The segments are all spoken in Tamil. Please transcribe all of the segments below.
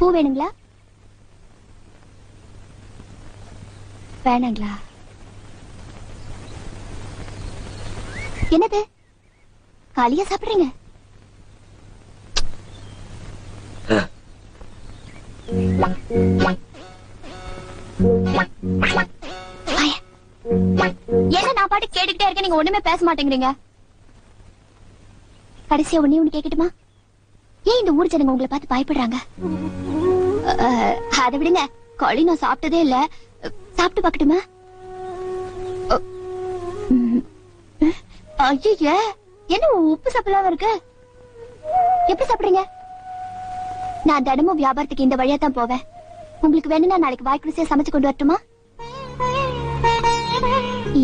பூ வேணுங்களா? வேணாங்களா? என்னது காலியா சாப்பிடுறீங்க? என்ன நான் பாட்டு கேட்டுக்கிட்டே இருக்கேன், நீங்க ஒண்ணுமே பேச மாட்டேங்கிறீங்க. கடைசியா ஒண்ணு கேக்கட்டுமா? ஏன் இந்த ஊர் ஜனங்க உங்களை பார்த்து பயப்படுறாங்க? அதை விடுங்க, களி நான் சாப்பிட்டதே இல்ல, சாப்பிட்டு பாக்கட்டுமா? ஐய, என்ன உப்பு சாப்பிடலாம் இருக்கு? எப்படி சாப்பிடுறீங்க? நான் தினமும் வியாபாரத்துக்கு இந்த வழியா தான் போவேன். உங்களுக்கு வேணும்னா நாளைக்கு வாய்க்குறிசியா சமைச்சு கொண்டு வரட்டுமா?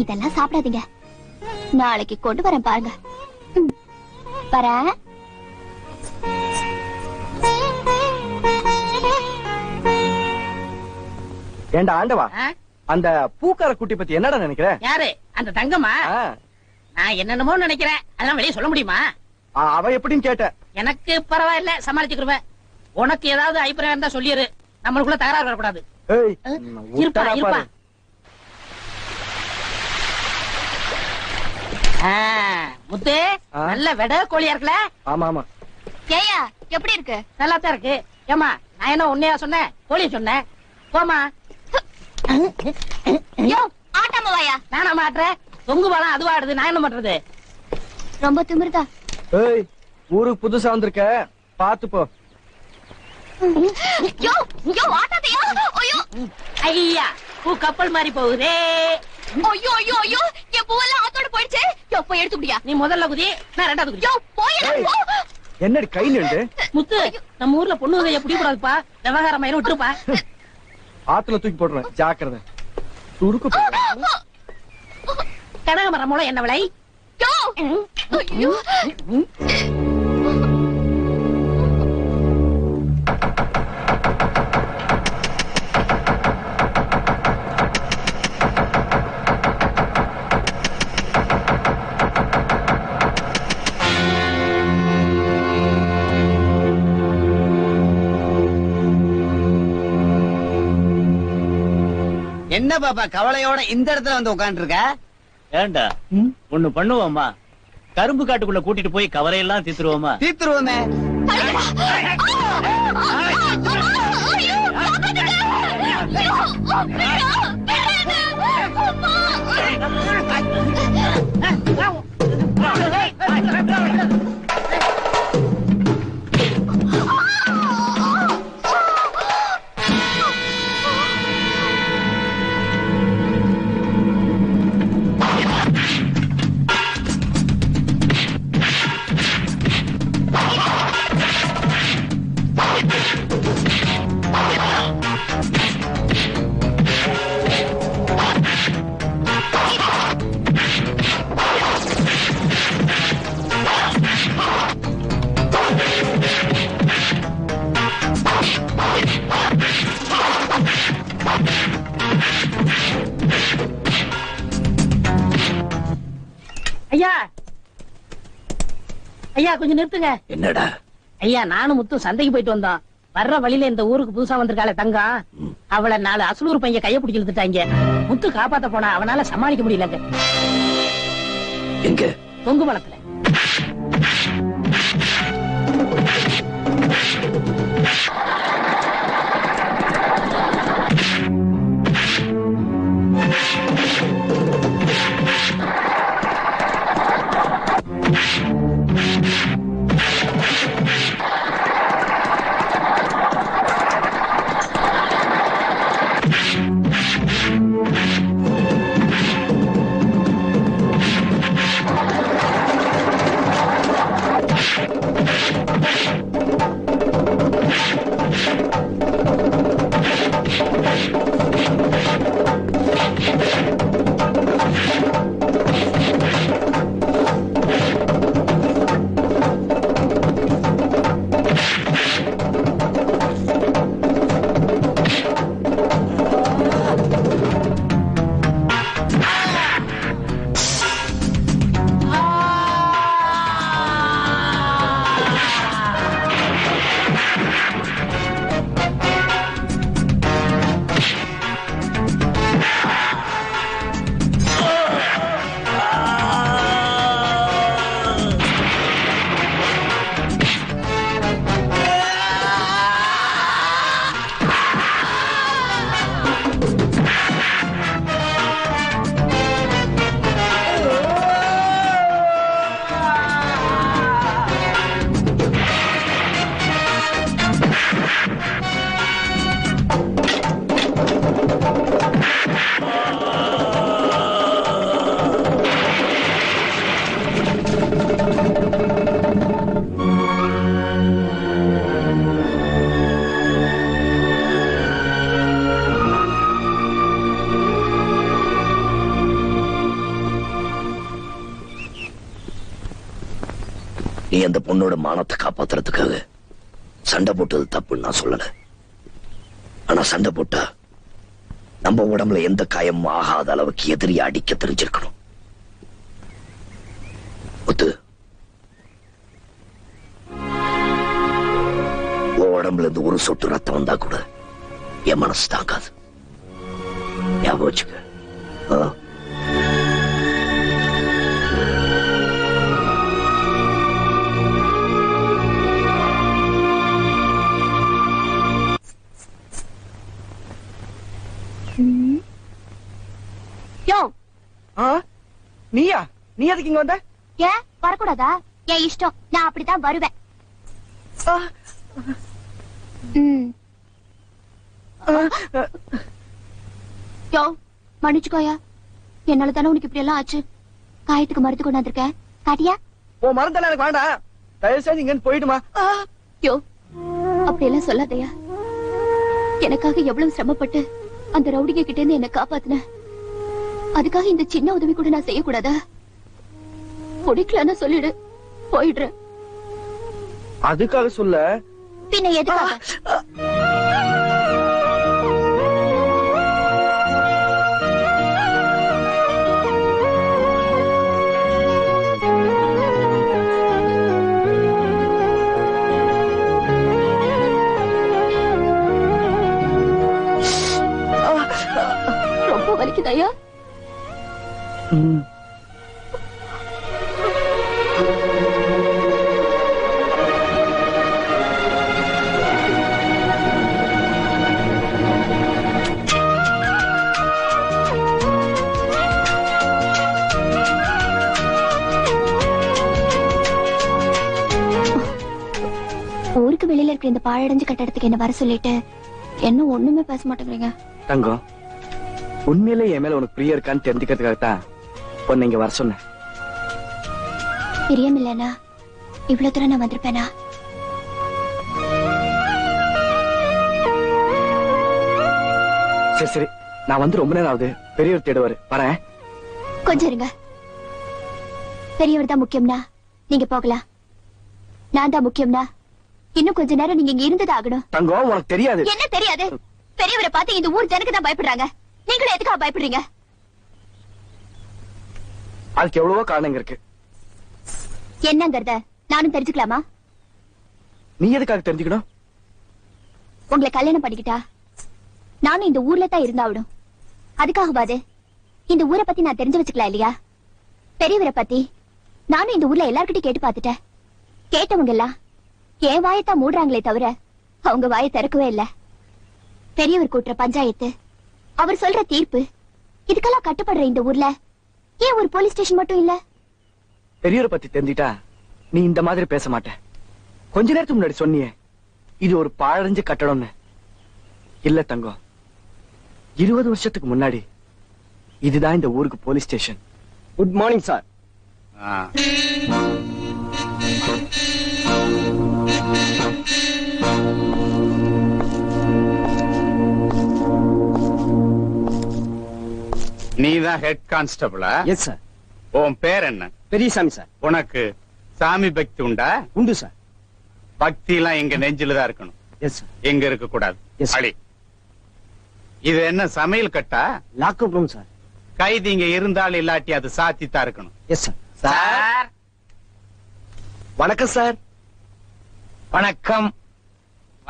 இதெல்லாம் சாப்பிடாதீங்க, நாளைக்கு கொண்டு வரேன் பாருங்க. வரேன். ஏண்டா ஆண்டவா, அந்த பூக்கார குட்டி பத்தி என்னடா நினைக்கிற? யாரு அந்த தங்கமா? நான் என்னென்னமோ நினைக்கிறேன், அதெல்லாம் வெளியே சொல்ல முடியுமா? அவ எப்படின்னு கேட்ட. எனக்கு பரவாயில்ல, சமாளிச்சுக்கிருவேன். உனக்கு ஏதாவது அபிப்பிராயம் இருந்தா சொல்லிரு, நம்மளுக்குள்ள தகராறு வரக்கூடாது. இருப்பா இருப்பா. முத்து நல்ல வெட கோழியா இருக்குல்ல? ஆமா ஆமா. ஏயா எப்படி இருக்கு? நல்லா தான் இருக்கு. ஏமா நான் என்ன உன்னையா சொன்னேன், கோழி சொன்னேன். போமா. ஆட்டாம வாயா. நானா மாட்டுறேன், தொங்கு பாலம் அதுவா ஆடுது, நான் என்ன பண்றது? ரொம்ப திமிருதா. ஏய், ஊருக்கு புதுசா வந்திருக்க, பாத்து போ. ஐயா பூ கப்பல் மாதிரி போகுதே. ஐயோ ஐயோ ஐயோ, என் பூவெல்லாம் ஆத்தோட போயிடுச்சு. போய் எடுத்துக்கிட்டியா? நீ முதல்ல குதி, நான் ரெண்டாவது குதி. என்னடி கை நின்று? முத்து, நம்ம ஊர்ல பொண்ணு வகைய பிடிக்கூடாதுப்பா, விவகாரம் ஆயிரம் விட்டுருப்பா. ஆத்துல தூக்கி போடுறேன், ஜாக்கிரதை. துருக்கு கனகமரம் மூலம் என்ன விலை? என்ன பாப்பா கவலையோட இந்த இடத்துல வந்து உட்கார்ந்து இருக்க? ஏண்டா ஒண்ணு பண்ணுவோமா, கரும்பு காட்டுக்குள்ள கூட்டிட்டு போய் கவலையெல்லாம் தீத்துருவோமா? தீத்துருவோமே. ஐயா ஐயா கொஞ்சம் நிறுத்துங்க. என்னடா? ஐயா நானும் முத்து சந்தைக்கு போயிட்டு வந்தோம். வர்ற வழியில இந்த ஊருக்கு புதுசா வந்திருக்காளே தங்கம், அவளை 4 அசலூர் பையன் கைய பிடிச்சி இழுத்துட்டாங்க. முத்து காப்பாத்த போனா அவனால சமாளிக்க முடியலங்க. எங்க? கொங்கு மலத்துல. நீ அந்த பொண்ணோட மானத்தை காப்பாத்துறதுக்காக சண்டை போட்டது தப்புன்னு நான் சொல்லல. ஆனா சண்டை போட்டா நம்ம உடம்புல எந்த காயமும் ஆகாத அளவுக்கு எதிரி அடிக்க தெரிஞ்சிருக்கணும். முத்து, உன் உடம்புல இருந்து ஒரு சொட்டு ரத்தம் வந்தா கூட என் மனசு தாங்காது. ஞாபகம் வச்சுக்க. நீயா? நீ எதுக்கு இங்க வந்த? ஏன் வரக்கூடாதா? என் இஷ்டம், நான் அப்படித்தான் வருவேன். யோ, மன்னிச்சுக்கோயா, என்னால தானே உனக்கு இப்படி எல்லாம் ஆச்சு. காயத்துக்கு மருந்து கொண்டு வந்திருக்கேன், காட்டியா? ஓ மருந்தெல்லாம் எனக்கு வேண்டாம், தயவு செய்து இங்க போயிடுமா. யோ, அப்படி எல்லாம் சொல்லாதயா. எனக்காக எவ்வளவு சிரமப்பட்டு அந்த ரவுடிங்க கிட்ட இருந்து என்ன காப்பாத்தின. அதுக்காக இந்த சின்ன உதவி கூட நான் செய்யக்கூடாதா? பிடிக்கலன்னு சொல்லிடு, போயிடுறேன். அதுக்காக சொல்ல. பின்ன எதுக்காக? ரொம்ப வலிக்குதாயா? ஊருக்கு வெளியில இருக்கிற இந்த பாழடைஞ்ச கட்டடத்துக்கு என்ன வர சொல்லிட்டு என்ன ஒண்ணுமே பேச மாட்டேங்கிறீங்க. தங்கம், உண்மையிலே என் மேல உனக்கு பிரியம் இருக்கான்னு தெரிஞ்சுக்கிறதுக்காகத்தான் பொண்ணு இங்க வர சொன்னேன். பிரியம் இல்லனா இவ்வளவு தூரம் நான் வந்திருப்பேனா? சரி சரி, நான் வந்து ரொம்ப நேரம் ஆகுது. பெரியவர் தேடுவாரு, வரேன். கொஞ்சம் இருங்க. பெரியவர் தான் முக்கியம்னா நீங்க போகலாம். நான் தான் முக்கியம்னா இன்னும் கொஞ்ச நேரம் நீங்க இங்க இருந்தது ஆகணும். தங்கம், உனக்கு தெரியாது. என்ன தெரியாது? பெரியவரை பார்த்து இந்த ஊர் ஜனக்கு தான் பயப்படுறாங்க. நீங்களும் எதுக்காக பயப்படுறீங்க? அதுக்கு எவ்வளவோ காரணங்க இருக்கு. என்னங்கறத நானும் தெரிஞ்சுக்கலாமா? நீ எதுக்காக தெரிஞ்சுக்கணும்? உங்களை கல்யாணம் பண்ணிக்கிட்டா நானும் இந்த ஊர்ல தான் இருந்தாவிடும். அதுக்காகவாது இந்த ஊரை பத்தி நான் தெரிஞ்சு வச்சுக்கலாம் இல்லையா? பெரியவரை பத்தி நானும் இந்த ஊர்ல எல்லார்கிட்டயும் கேட்டு பார்த்துட்டேன். கேட்டவங்க எல்லாம் என் வாயத்தான் மூடுறாங்களே தவிர அவங்க வாயை திறக்கவே இல்ல. பெரியவர் கூட்டுற பஞ்சாயத்து, அவர் சொல்ற தீர்ப்பு, இதுக்கெல்லாம் கட்டுப்படுற இந்த ஊர்ல ஏன் ஒரு போலீஸ் ஸ்டேஷன் மட்டும் இல்ல? பெரியவரை பத்தி தெரிஞ்சிட்டா நீ இந்த மாதிரி பேச மாட்ட. கொஞ்ச நேரத்துக்கு முன்னாடி சொன்னியே இது ஒரு பாழடைஞ்ச கட்டடம்னு. இல்ல தங்கம், 20 வருஷத்துக்கு முன்னாடி இதுதான் இந்த ஊருக்கு police station. Good morning sir. நீதான் ஹெட் கான்ஸ்டபிளா? Yes sir. உன் பேர் என்ன? பெரியசாமி சார். உனக்கு சாமி பக்தி உண்டா? உண்டு சார். பக்தி எல்லாம் எங்க நெஞ்சில தான் இருக்கணும். Yes sir. எங்க இருக்க கூடாது. Yes, sir. அடி. இது என்ன சமையல் கட்டா? Lockup room sir. கைதி இங்க இருந்தால் இல்லாட்டி அது சாத்தித்தான் இருக்கணும். Yes sir. சார், வணக்கம் சார். வணக்கம்.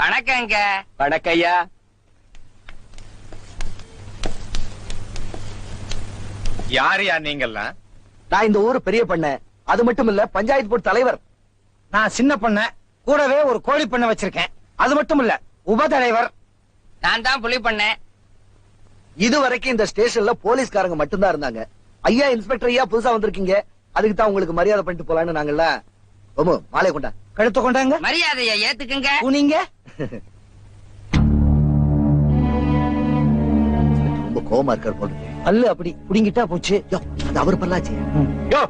வணக்கங்க. வணக்கம் ஐயா. யாரையா நீங்கெல்லாம்? நான் இந்த ஊரு பெரிய பண்ண, அது மட்டும் இல்ல பஞ்சாயத்து போர்டு தலைவர். நான் சின்ன பண்ண, கூடவே ஒரு கோழி பண்ண வச்சிருக்கேன். அது மட்டும் இல்ல உபதலைவர். நான் தான் புலி பண்ணேன். இதுவரைக்கும் இந்த ஸ்டேஷன்ல போலீஸ்காரங்க மட்டும்தான் இருந்தாங்க. ஐயா இன்ஸ்பெக்டர் ஐயா புதுசா வந்திருக்கீங்க, அதுக்கு தான் உங்களுக்கு மரியாதை பண்ணிட்டு போலான்னு நாங்கல்ல. ஓமோ, மாலை கொண்டா. கழுத்து கொண்டாங்க. மரியாதையை ஏத்துக்குங்க. நீங்க ரொம்ப கோவமா இருக்கார் போல. அல்ல அப்படி புடிங்கிட்டா போச்சு. அது அவர் பண்ணாச்சு. யோ,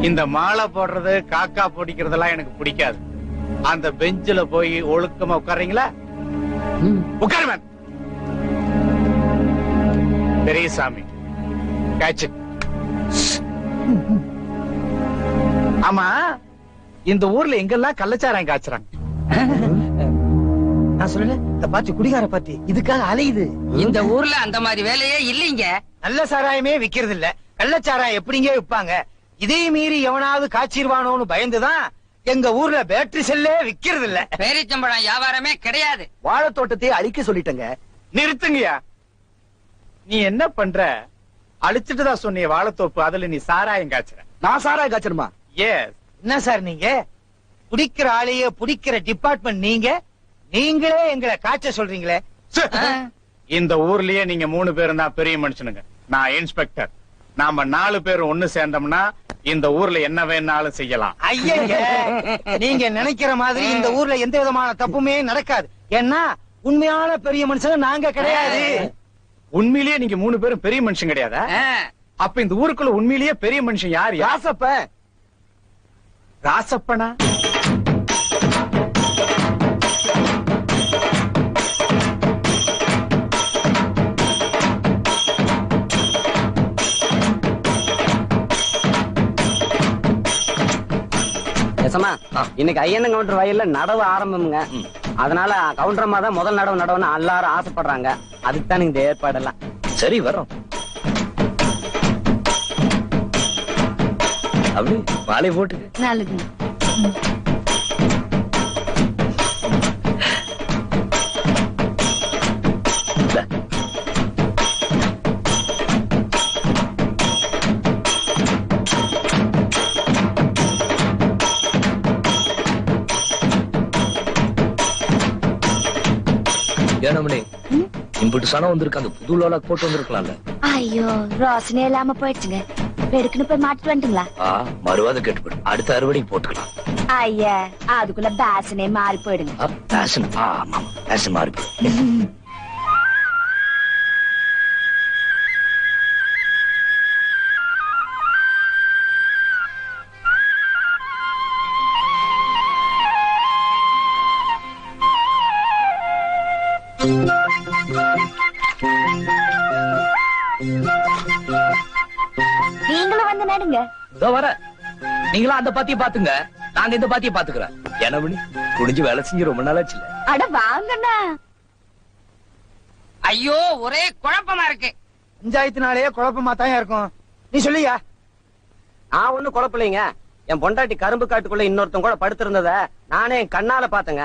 இந்த மாலை போடுறது காக்கா பிடிக்கிறதெல்லாம் எனக்கு பிடிக்காது. அந்த பெஞ்சில போய் ஒழுக்கமா உட்கார்றீங்களா? உட்காருங்க. Periyasamy, catch it. ஆமா, இந்த ஊர்ல எங்கெல்லாம் கள்ளச்சாராயம் காய்ச்சறாங்க? நான் சொல்லல, இந்த பாத்தி குடிகார பாத்தி இதுக்காக அலையுது. இந்த ஊர்ல அந்த மாதிரி வேலையே இல்லீங்க. நல்ல சாராயமே விக்கிறது இல்ல, கள்ளச்சாராயம் எப்படிங்க விப்பாங்க? இதே மீறி எவனாவது காய்ச்சிருவானோன்னு பயந்துதான் எங்க ஊர்ல பேட்டரி செல்லே விக்கிறது இல்ல. பேரிச்சம்பழம் வியாபாரமே கிடையாது. வாழைத்தோட்டத்தையே அழிக்க சொல்லிட்டங்க. நிறுத்துங்கயா. நீ என்ன பண்ற? அழிச்சிட்டு தான் சொன்னிய வாழைத்தோப்பு, அதுல நீ சாராயம் காய்ச்சற. நான் சாராயம் காய்ச்சணுமா? எஸ். என்ன சார் நீங்க குடிக்கிற ஆளையே புடிக்கிற டிபார்ட்மெண்ட் நீங்க, நீங்களே எங்களை காய்ச்ச சொல்றீங்களே. இந்த ஊர்லயே நீங்க 3 பேரும் தான் பெரிய மனுஷனுங்க. நான் இன்ஸ்பெக்டர். நாம 4 பேரும் ஒண்ணு சேர்ந்தோம்னா இந்த ஊர்ல என்ன வேணாலும் செய்யலாம். ஐயங்க, நீங்க நினைக்கிற மாதிரி இந்த ஊர்ல எந்த விதமான தப்புமே நடக்காது. ஏன்னா உண்மையான பெரிய மனுஷன் நாங்க கிடையாது. உண்மையிலேயே நீங்க 3 பேரும் பெரிய மனுஷன் கிடையாதா? அப்ப இந்த ஊருக்குள்ள உண்மையிலேயே பெரிய மனுஷன் யார்? ராசப்ப. ராசப்பனா? இன்னைக்கு ஐயன் கவுண்டர் வயல்ல நடவு ஆரம்பம்ங்க. அதனால கவுண்டரமா தான் முதல் நடவுன்னு எல்லாரும் ஆசைப்படுறாங்க. அதுக்கு தான் இந்த ஏற்பாடெல்லாம். சரி வரோம். அப்படி மாலை போட்டு நல்லது. ஏனமணி இம்புட்டு சனம் வந்திருக்கு, அந்த புது லோலாக் போட்டு வந்திருக்கலாம்ல. ஐயோ, ரோசனே இல்லாம போயிடுச்சுங்க. வெடுக்குன்னு போய் மாட்டிட்டு வந்துட்டீங்களா? மறுவாத கேட்டுப்படும், அடுத்த அறுவடைக்கு போட்டுக்கலாம். ஐயா, அதுக்குள்ள பேசனே மாறி போயிடுங்க. பேஷன். ஆமா, பேஷன் மாறி போயிடும். நீங்களும் வந்து நடுங்க. இதோ வர. நீங்களா அந்த பாத்திய பாத்துங்க, நாங்க இந்த பாத்திய பாத்துக்கிறேன். ஏனமணி குடிஞ்சு வேலை செஞ்சு ரொம்ப நாளாச்சு. அட வாங்கண்ணா. ஐயோ, ஒரே குழப்பமா இருக்கு. பஞ்சாயத்துனாலேயே குழப்பமா தான் இருக்கும். நீ சொல்லியா? நான் ஒண்ணும் குழப்பலைங்க. என் பொண்டாட்டி கரும்பு காட்டுக்குள்ள இன்னொருத்தன் கூட படுத்திருந்தத நானே என் கண்ணால பாத்தங்க.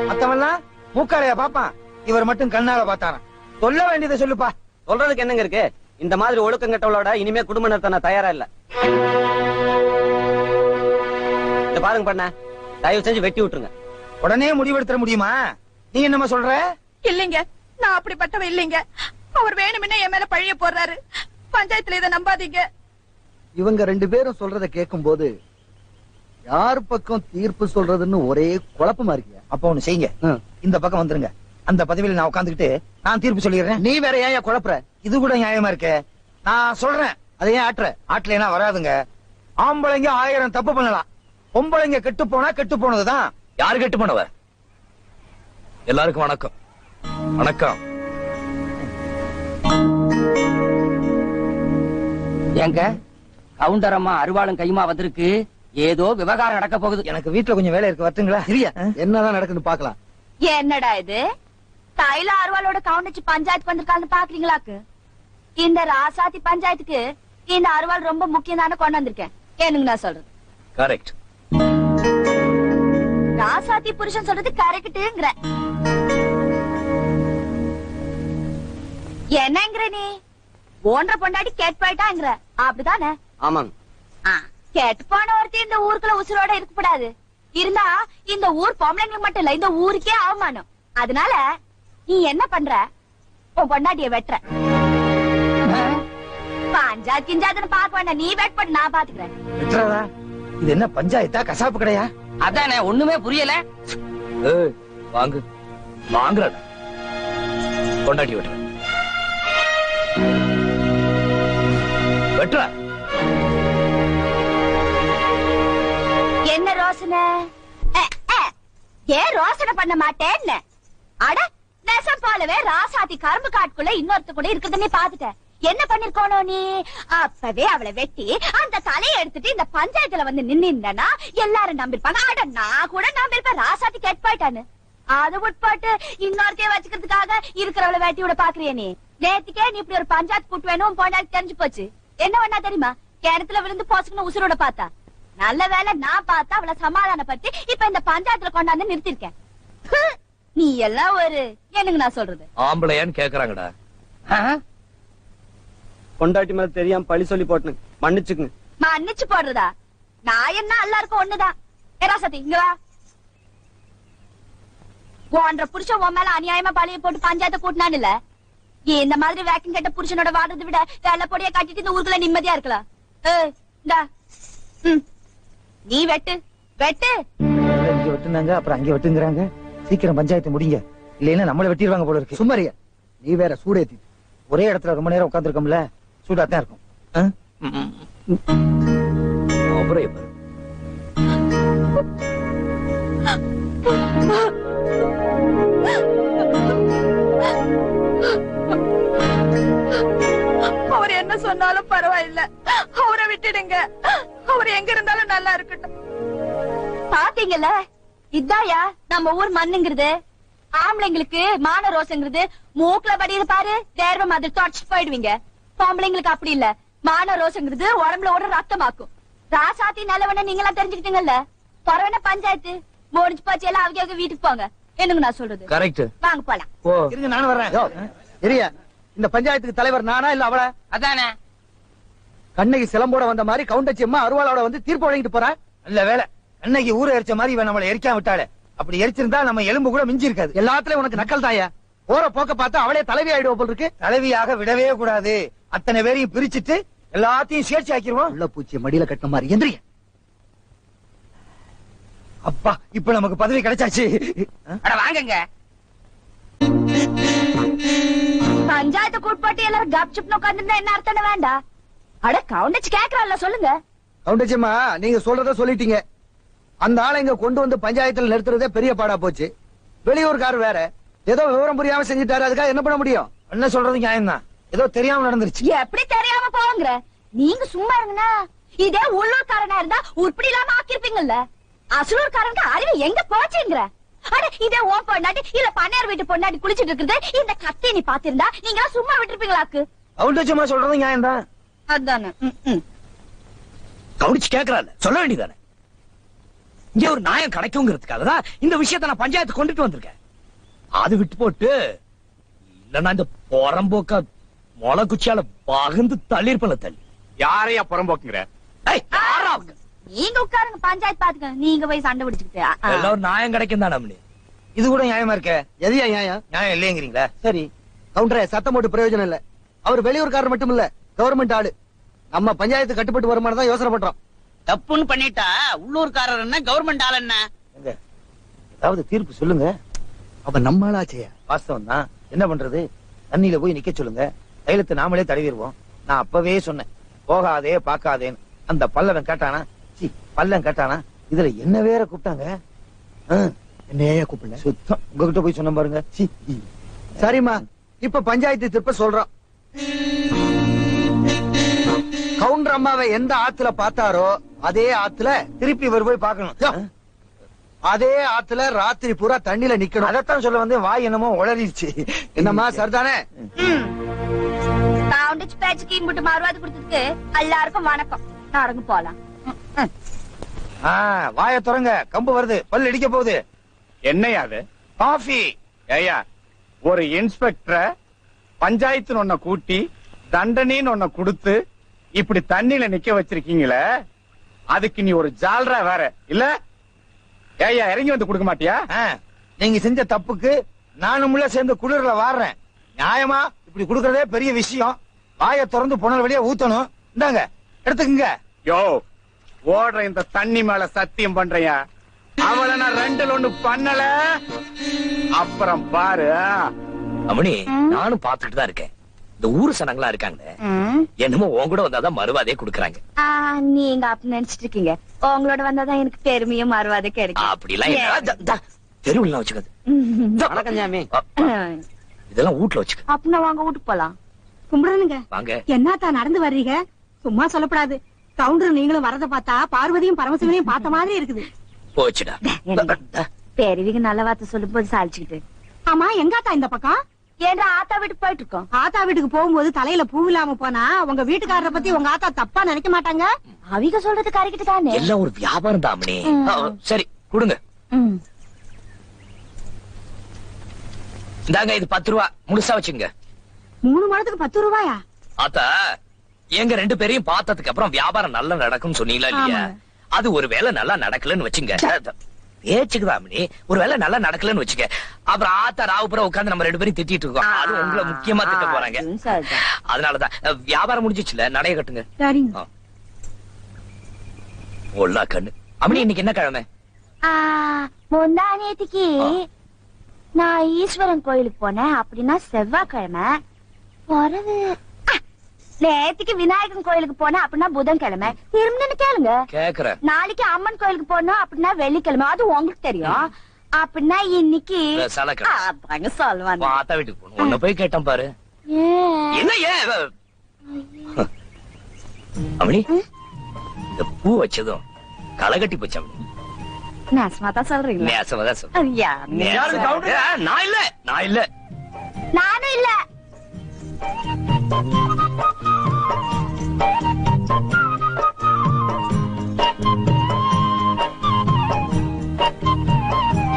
மத்தவெல்லாம் மூக்காலையா பாப்பான், இவர் மட்டும் கண்ணால பார்த்தாராம். சொல்ல வேண்டியதை சொல்லுப்பா. சொல்றதுக்கு என்னங்க இருக்கு? இந்த மாதிரி ஒழுக்கங்கட்டவளோட இனிமே குடும்ப நடத்த நான் தயாரா இல்ல. இந்த பாருங்க பண்ண, தயவு செஞ்சு வெட்டி விட்டுருங்க. உடனே முடிவெடுத்துற முடியுமா? நீ என்னமா சொல்ற? இல்லைங்க, நான் அப்படிப்பட்டவ இல்லைங்க. அவர் வேணும்னே என் மேல பழிய போடுறாரு. பஞ்சாயத்துல இதை நம்பாதீங்க. இவங்க 2 பேரும் சொல்றத கேட்கும் போது யார் பக்கம் தீர்ப்பு சொல்றதுன்னு ஒரே குழப்பமா இருக்கு. அப்ப ஒண்ணு செய்யுங்க, இந்த பக்கம் வந்துருங்க. அந்த பதவியில நான் உட்காந்துக்கிட்டு நான் தீர்ப்பு சொல்லிடுறேன். நீ வேற ஏன் குழப்புற? இது கூட நியாயமா இருக்கு. நான் சொல்றேன், அதை ஏன் ஆட்டலைன்னா வராதுங்க. ஆம்பளைங்க 1000 தப்பு பண்ணலாம், பொம்பளைங்க கெட்டு போனா கெட்டு போனதுதான். யாரு கெட்டு போனவ? எல்லாருக்கும் வணக்கம். வணக்கம். ஏங்க, கவுண்டர் அம்மா அருவாளும் கையுமா வந்திருக்கு. ஏதோ விவகாரம் நடக்க போகுது. எனக்கு வீட்டுல கொஞ்சம் வேலை இருக்கு, வரட்டுங்களா? சரியா? என்னதான் நடக்குன்னு பாக்கலாம். என்னடா இது? தைல அருவாளோட கவுண்டச்சு பஞ்சாயத்துக்கு வந்திருக்காங்கன்னு பாக்குறீங்களாக்கு? இந்த ராசாத்தி பஞ்சாயத்துக்கு இந்த அருவாள் ரொம்ப முக்கியம் தானே கொண்டு வந்திருக்கேன். ஏனுங்க நான் சொல்றது கரெக்ட். ராசாத்தி புருஷன் சொல்றது கரெக்ட்டுங்கிற. என்னங்கிற நீ? ஓன்ற பொண்டாடி கேட்டு போயிட்டாங்கிற, அப்படிதானே? ஆமாங்க. கேட்டு போன ஒருத்தி இந்த ஊருக்குள்ள உசுரோட இருக்கக்கூடாது. இருந்தா இந்த ஊர் பொம்பளைங்களுக்கு மட்டும் இல்ல, இந்த ஊருக்கே அவமானம். அதனால நீ என்ன பண்ற? உன் பொண்டாட்டிய வெட்டுற. பஞ்சாயத்து கிஞ்சாதுன்னு பாக்க வேண்டாம், நீ வெட் பண்ணு, நான் பாத்துக்கிறேன். வெட்டுறதா? இது என்ன பஞ்சாயத்தா, கசாப்பு கடையா? அதானே, ஒண்ணுமே புரியல. வாங்கு வாங்குற கொண்டாட்டி வெட்டுற வெட்டுற. என்ன ரோசனை? ஏன் ரோசனை பண்ண மாட்டேன்னு? அட நெசம் போலவே ராசாத்தி கரும்பு காட்டுக்குள்ள இன்னொருத்த கூட இருக்குதுன்னு பாத்துட்டேன். என்ன பண்ணிருக்கோனோ நீ? அப்பவே அவளை வெட்டி அந்த தலையை எடுத்துட்டு இந்த பஞ்சாயத்துல வந்து நின்னா எல்லாரும் நம்பிருப்பாங்க. ஆட நான் கூட நம்பிருப்பேன், ராசாத்தி கேட் போயிட்டான்னு. அதை உட்பாட்டு இன்னொருத்தையும் வச்சுக்கிறதுக்காக இருக்கிறவளை வேட்டி விட பாக்குறிய நீ? நேத்துக்கே நீ இப்படி ஒரு பஞ்சாயத்து கூட்டு வேணும் போனாலும் தெரிஞ்சு போச்சு. என்ன பண்ணா தெரியுமா? கிணத்துல விழுந்து போச்சுன்னு உசுரோட பார்த்தா. நல்ல வேலை நான் பார்த்தா அவளை சமாதானப்படுத்தி இப்ப இந்த பஞ்சாயத்துல கொண்டாந்து நிறுத்திருக்கேன். நீ எல்லாம் ஒரு என்னங்க நான் சொல்றது ஆம்பளையான்னு கேக்குறாங்கடா. பொண்டாட்டி மேல தெரியாம பழி சொல்லி போட்டுங்க, மன்னிச்சுக்குங்க. மன்னிச்சு போடுறதா? நான் என்ன எல்லாருக்கும் ஒண்ணுதான். ராசாத்தி இங்க வா. போன்ற புருஷன் உன் மேல அநியாயமா பழைய போட்டு பஞ்சாயத்தை கூட்டினான் இல்ல? இந்த மாதிரி வேக்கம் கட்ட புருஷனோட வாடுறதை விட வெள்ள பொடிய கட்டிட்டு இந்த ஊருக்குள்ள நிம்மதியா இருக்கலாம். நீ வெட்டு வெட்டு. இங்க வெட்டுனாங்க, அப்புறம் அங்க வெட்டுங்கிறாங்க. சீக்கிரம் பஞ்சாயத்து முடிங்க, இல்லைன்னா நம்மள வெட்டிடுவாங்க போல இருக்கு. சும்மாரியா நீ வேற சூடேத்தி ஒரே இடத்துல ரொம்ப நேரம் உட்காந்துருக்கோம்ல, சூடாத்தான் இருக்கும். அப்புறம் அவர் என்ன சொன்னாலும் பரவாயில்ல, அவரை விட்டுடுங்க. அவர் எங்க இருந்தாலும் நல்லா இருக்கட்டும். பாத்தீங்கல்ல, இதாயா நம்ம ஊர் மண்ணுங்கிறது. ஆம்பளைங்களுக்கு மான ரோசங்கிறது மூக்குல படிது பாரு, தேர்வ மாதிரி தொடச்சு போயிடுவீங்க. பொம்பளைங்களுக்கு அப்படி இல்ல, மான ரோசங்கிறது உடம்புல ஓட ரத்தமாக்கும். ராசாத்தி நல்லவன நீங்களா தெரிஞ்சுக்கிட்டீங்கல்ல. பரவன பஞ்சாயத்து முடிஞ்சு போச்சு, எல்லாம் அவங்க வீட்டுக்கு போங்க. என்னங்க நான் சொல்றது கரெக்ட். வாங்க போலாம். இருங்க நானும் வர்றேன். சரியா, இந்த பஞ்சாயத்துக்கு தலைவர் நானா இல்ல அவள? அதானே கண்ணகி சிலம்போட வந்த மாதிரி கவுண்டச்சி அம்மா அருவாளோட வந்து தீர்ப்பு வழங்கிட்டு போறா. நல்ல வேலை, கண்ணகி ஊரை எரிச்ச மாதிரி இவன் நம்மளை எரிக்காம விட்டாளே. அப்படி எரிச்சிருந்தா நம்ம எலும்பு கூட மிஞ்சி இருக்காது. எல்லாத்துலயும் உனக்கு நக்கல் தாயா. போற போக்க பார்த்தா அவளே தலைவி ஆயிடுவோம் போல் இருக்கு. தலைவியாக விடவே கூடாது. அத்தனை பேரையும் பிரிச்சுட்டு எல்லாத்தையும் சேர்ச்சி ஆக்கிடுவோம். உள்ள பூச்சிய மடியில கட்டின மாதிரி எந்திரிங்க. அப்பா, இப்ப நமக்கு பதவி கிடைச்சாச்சு. வாங்கங்க. பஞ்சாயத்து கூட்பாட்டு எல்லாரும் கப் சுப்னு உட்கார்ந்து என்ன அர்த்தம் வேண்டா? அட கவுண்டச்சு கேக்குறான்ல, சொல்லுங்க. கவுண்டச்சியம்மா, நீங்க சொல்றத சொல்லிட்டீங்க. அந்த ஆளை இங்க கொண்டு வந்து பஞ்சாயத்துல நிறுத்துறதே பெரிய பாடா போச்சு. வெளியூர்கார் வேற ஏதோ விவரம் புரியாம செஞ்சுட்டாரு, அதுக்காக என்ன பண்ண முடியும்? என்ன சொல்றது நியாயம் தான், ஏதோ தெரியாம நடந்துருச்சு. எப்படி தெரியாம போங்கிற? நீங்க சும்மா இருங்கண்ணா. இதே உள்ளூர்காரனா இருந்தா உருப்படி இல்லாம ஆக்கிருப்பீங்கல்ல. அசலூர்காரனுக்கு அறிவு எங்க போச்சுங்கிற? அட இதே ஓன் பொண்ணாட்டி இல்ல பண்ணையார் வீட்டு பொண்ணாட்டி குளிச்சிட்டு இருக்குது இந்த கத்தி நீ பாத்திருந்தா நீங்க சும்மா விட்டுருப்பீங்களாக்கு? கவுண்டச்சியம்மா சொல்றது நியாயம் தான். அதானே கவனிச்சு கேக்குறாள், சொல்ல வேண்டியதானே. இங்க ஒரு நியாயம் கிடைக்குங்கிறதுக்காக தான் இந்த விஷயத்த நான் பஞ்சாயத்து கொண்டுட்டு வந்திருக்கேன். அது விட்டு போட்டு இல்லன்னா இந்த புறம்போக்க மொளை குச்சியால பகுந்து தள்ளிருப்பல தள்ளி. யாரையா புறம்போக்குங்கிற? நீங்க உட்காருங்க, பஞ்சாயத்து பாத்துக்க. நீங்க போய் சண்டை பிடிச்சுக்கிட்டு எல்லாம் ஒரு நியாயம் கிடைக்கும் தான். நம்மளே இது கூட நியாயமா இருக்க? எதையா நியாயம்? நியாயம் இல்லையங்கிறீங்களா? சரி கவுண்டரே, சத்தம் போட்டு பிரயோஜனம் இல்ல. அவர் வெளியூர்காரர் மட்டும் இல்ல, கவர்மெண்ட் ஆளு. நம்ம பஞ்சாயத்து கட்டுப்பட்டு வர மாதிரி தான் யோசனை பண்றோம். தப்புன்னு பண்ணிட்டா உள்ளூர்காரர் என்ன கவர்மெண்ட் ஆள் என்ன? ஏதாவது தீர்ப்பு சொல்லுங்க. அப்ப நம்மளாச்சே. வாஸ்தவம் தான், என்ன பண்றது? தண்ணியில போய் நிக்க சொல்லுங்க, தைலத்தை நாமளே தடவிடுவோம். நான் அப்பவே சொன்னேன், போகாதே பாக்காதேன்னு. அந்த பல்லவன் கேட்டானா? பல்லன் கேட்டானா? இதுல என்ன வேற கூப்பிட்டாங்க. என்னையா கூப்பிடல? சுத்தம் உங்ககிட்ட போய் சொன்ன பாருங்க. சரிம்மா, இப்ப பஞ்சாயத்து திருப்ப சொல்றோம். கவுண்டர் அம்மாவை எந்த ஆத்துல பார்த்தாரோ அதே ஆத்துல திருப்பி இவர் போய் பார்க்கணும். அதே ஆத்துல ராத்திரி பூரா தண்ணியில நிக்கணும். அதைத்தான் சொல்ல வந்து வாய் என்னமோ உளறிடுச்சு. என்னம்மா சரிதானே? கவுண்டச்சு பேச்சுக்கு இங்கிட்டு மறுவாதி கொடுத்ததுக்கு எல்லாருக்கும் வணக்கம். நடந்து போலாம். வாய தொடங்க, கம்பு வருது, பல்லு இடிக்க போகுது. என்னையா அது? காஃபி. ஏயா, ஒரு இன்ஸ்பெக்டரை பஞ்சாயத்து ஒன்ன கூட்டி தண்டனைன்னு ஒன்ன கொடுத்து இப்படி தண்ணியில நிக்க வச்சிருக்கீங்களே, அதுக்கு நீ ஒரு ஜால்ரா வேற இல்ல? ஏயா, இறங்கி வந்து கொடுக்க மாட்டியா? நீங்க செஞ்ச தப்புக்கு நானும் சேர்ந்து குளிர்ல வாடுறேன். நியாயமா இப்படி கொடுக்கறதே பெரிய விஷயம். வாய திறந்து புனல் வழியா ஊத்தணும். இந்தாங்க எடுத்துக்குங்க. யோ, ஓடுற இந்த தண்ணி மேல சத்தியம் பண்றியா? அவளை நான் 2ல் 1 பண்ணல, அப்புறம் பாரு. அம்மணி, நானும் பாத்துக்கிட்டு தான் இருக்கேன். இந்த ஊரு சனங்களா இருக்காங்க, என்னமோ உன் கூட வந்தாதான் மறுவாதையே குடுக்கறாங்க. நீங்க அப்படி நினைச்சிட்டு இருக்கீங்க. உங்களோட வந்தாதான் எனக்கு பெருமையும் மறுவாதை கிடைக்கும். அப்படி எல்லாம் தெருவுல வச்சுக்காது. வணக்கம் சாமி. இதெல்லாம் வீட்டுல வச்சுக்க. அப்படின்னா வாங்க வீட்டுக்கு போலாம். கும்பிடணுங்க. வாங்க. என்னத்தா நடந்து வர்றீங்க? சும்மா சொல்லப்படாது. கவுண்டர் நீங்களும் வரத பார்த்தா பார்வதியும் பரமசிவனையும் பார்த்த மாதிரி இருக்குது. போச்சுடா. பெரியவிங்க நல்ல வார்த்தை சொல்லும் போது சாலிச்சுக்கிட்டு. ஆமா, எங்காத்தா இந்த பக்கம்? ஏன்னா ஆத்தா வீட்டுக்கு போயிட்டு இருக்கோம். ஆத்தா வீட்டுக்கு போகும்போது தலையில பூ இல்லாம போனா உங்க வீட்டுக்காரரை பத்தி உங்க ஆத்தா தப்பா நினைக்க மாட்டாங்க? அவிக சொல்றது கரெக்ட் தானே. எல்லாம் ஒரு வியாபாரம் தாமணி. சரி கொடுங்க. இந்தாங்க, இது 10 ரூபா முழுசா வச்சுங்க. 3 மாதத்துக்கு 10 ரூபாயா? ஆத்தா, எங்க 2 பேரையும் பார்த்ததுக்கு அப்புறம் வியாபாரம் நல்லா நடக்கும் சொன்னீங்களா இல்லையா? அது ஒரு வேலை நல்லா நடக்கலன்னு வச்சுங்க. பேச்சுக்குதாமணி, ஒரு வேலை நல்லா நடக்கலன்னு வச்சுக்க. அப்புறம் ஆத்தா ராவுபுரம் உட்கார்ந்து நம்ம 2 பேரும் திட்டிட்டு இருக்கோம். அது உங்களை முக்கியமா திட்ட போறாங்க. அதனாலதான் வியாபாரம் முடிஞ்சிச்சுல, நடைய கட்டுங்க. சரிங்க. ஒல்லா கண்ணு. அம்மணி, இன்னைக்கு என்ன கிழமை? முந்தா நேத்திக்கு நான் ஈஸ்வரன் கோயிலுக்கு போனேன். அப்படின்னா செவ்வாய்க்கிழமை. பிறகு நேத்திக்கு விநாயகன் கோயிலுக்கு போனேன். அப்படின்னா புதன்கிழமை. திரும்ப கேளுங்க. கேக்குறேன். நாளைக்கு அம்மன் கோயிலுக்கு போனோம். அப்படின்னா வெள்ளிக்கிழமை. அது உங்களுக்கு தெரியும். அப்படின்னா இன்னைக்கு சொல்லுவாங்க. ஆத்தா வீட்டுக்கு போகணும். உன்ன போய் கேட்டேன் பாரு. என்ன அம்மணி, இந்த பூ வச்சதும் களை கட்டி போச்சு அம்மணி. நேசமாதான் சொல்றீங்களா? நேசமாதான் சொல்றேன். நான் இல்ல, நான் இல்ல, நானும் இல்ல.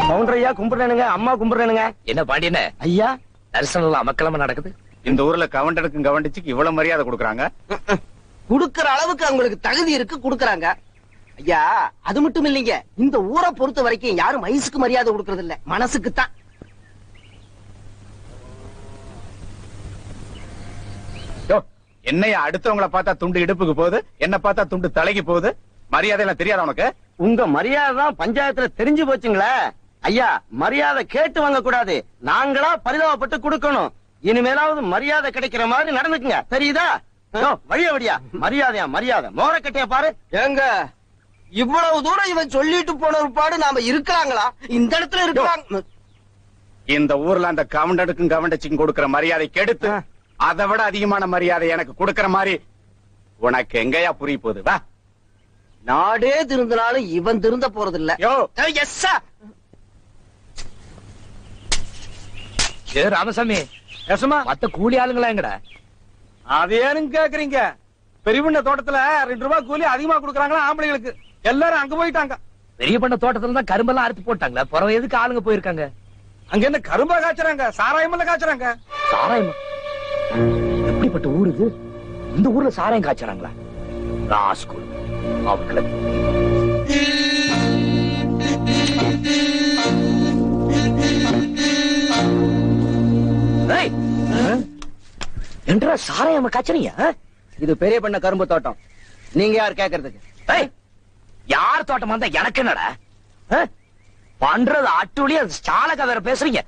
கவுண்டரையா கும்பிடுறேனுங்க, அம்மா கும்பிடுறேனுங்க. என்ன பாண்டியன ஐயா, தரிசனம் அமக்கலமா நடக்குது. இந்த ஊர்ல கவுண்டருக்கும் கவண்டிச்சுக்கு இவ்வளவு மரியாதை கொடுக்கறாங்க. குடுக்கற அளவுக்கு அவங்களுக்கு தகுதி இருக்கு, குடுக்கறாங்க. ஐயா, அது மட்டும் இல்லைங்க, இந்த ஊரை பொறுத்த வரைக்கும் யாரும் வயசுக்கு மரியாதை கொடுக்கறது இல்ல, மனசுக்கு தான். என்னைய அடுத்தவங்களை பார்த்தா துண்டு இடுப்புக்கு போகுது, என்ன பார்த்தா துண்டு தலைக்கு போகுது. மரியாதை எல்லாம் தெரியாத உனக்கு? உங்க மரியாதை தான் பஞ்சாயத்துல தெரிஞ்சு போச்சுங்களே. ஐயா, மரியாதை கேட்டு வாங்க கூடாது, நாங்களா பரிதாபப்பட்டு கொடுக்கணும். இனிமேலாவது மரியாதை கிடைக்கிற மாதிரி நடந்துக்குங்க, தெரியுதா? வழிய வழியா மரியாதையா மரியாதை. மோரக்கட்டைய பாரு. ஏங்க, இவ்வளவு தூரம் இவன் சொல்லிட்டு போன ஒருபாடு நாம இருக்காங்களா? இந்த இடத்துல இருக்காங்க. இந்த ஊர்ல அந்த கவுண்டருக்கும் கவண்டச்சிக்கும் கொடுக்கிற மரியாதை கெடுத்து அதை விட அதிகமான மரியாதை எனக்கு கொடுக்கிற மாதிரி உனக்கு எங்கயா புரிய போகுது? வா. நாடே திருந்தினாலும் இவன் திருந்த போறது இல்ல. ராமசாமி, மத்த கூலி ஆளுங்களா எங்கடா? அது ஏன்னு கேக்குறீங்க? பெரியபண்ண தோட்டத்துல 2 ரூபாய் கூலி அதிகமா கொடுக்கறாங்களா ஆம்பளைங்களுக்கு? எல்லாரும் அங்க போயிட்டாங்க. பெரிய பண்ண தோட்டத்துல தான் கரும்பெல்லாம் அறுத்து போட்டாங்களா? பிறகு எதுக்கு ஆளுங்க போயிருக்காங்க? அங்க என்ன கரும்பா காய்ச்சறாங்க, சாராயமெல்லாம் காய்ச்சறாங்க. சாராயம்? எப்படிப்பட்ட ஊர் இது? இந்த ஊர்ல சாராயம் காய்ச்சறாங்களா? ராஸ்கூல் அவங்கள. என்றா சாராயம் காய்ச்சறீங்க? இது பெரிய பண்ண கரும்பு தோட்டம், நீங்க யார் கேக்குறதுக்கு? யார் தோட்டம் வந்தா எனக்கு என்னடா? பண்றது அட்டுலி, சாலக வேற பேசுறீங்க.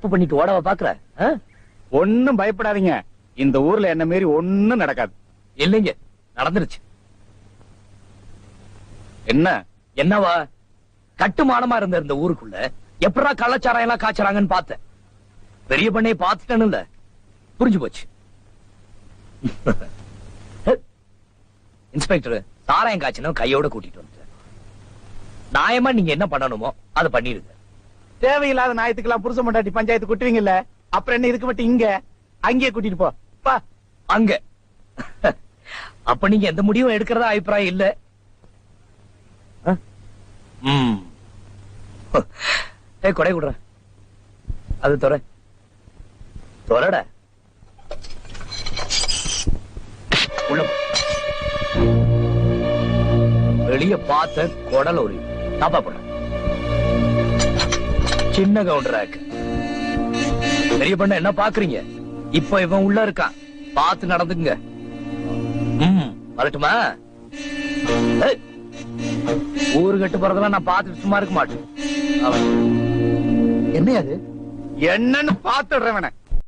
தப்பு பண்ணிட்டு ஓடவா பாக்குற? ஒண்ணும் பயப்படாதீங்க, இந்த ஊர்ல என்ன மீறி ஒண்ணும் நடக்காது. இல்லைங்க, நடந்துருச்சு. என்ன என்னவா? கட்டுமானமா இருந்த இந்த ஊருக்குள்ள எப்படா கள்ளச்சாராயம் எல்லாம் காய்ச்சறாங்கன்னு பார்த்தேன். பெரிய பண்ணையை பார்த்துட்டேன்னு புரிஞ்சு போச்சு. இன்ஸ்பெக்டர், சாராயம் காய்ச்சனும் கையோட கூட்டிட்டு வந்து நியாயமா நீங்க என்ன பண்ணணுமோ அதை பண்ணிருங்க. தேவையில்லாத நாயத்துக்கெல்லாம் புருஷ மண்டாட்டி பஞ்சாயத்து கூட்டுவீங்கல்ல, அப்புறம் என்ன இதுக்கு மட்டும் இங்க அங்கேயே கூட்டிட்டு போ. அங்க அப்ப நீங்க எந்த முடிவும் எடுக்கிறதா அபிப்பிராயம் இல்ல? கொடை விடுற, அது தொரட உள்ள வெளிய பார்த்த குடல் ஒரு தாப்பா போட சின்ன கவுண்டராக்கு. பெரிய பண்ண என்ன பாக்குறீங்க? இப்ப இவன் உள்ள இருக்கான், பார்த்து நடந்துங்க. வரட்டுமா? ஊரு கட்டு போறதெல்லாம் நான் பார்த்துட்டு சும்மா இருக்க மாட்டேன். என்ன அது? என்னன்னு பாத்துடுறவன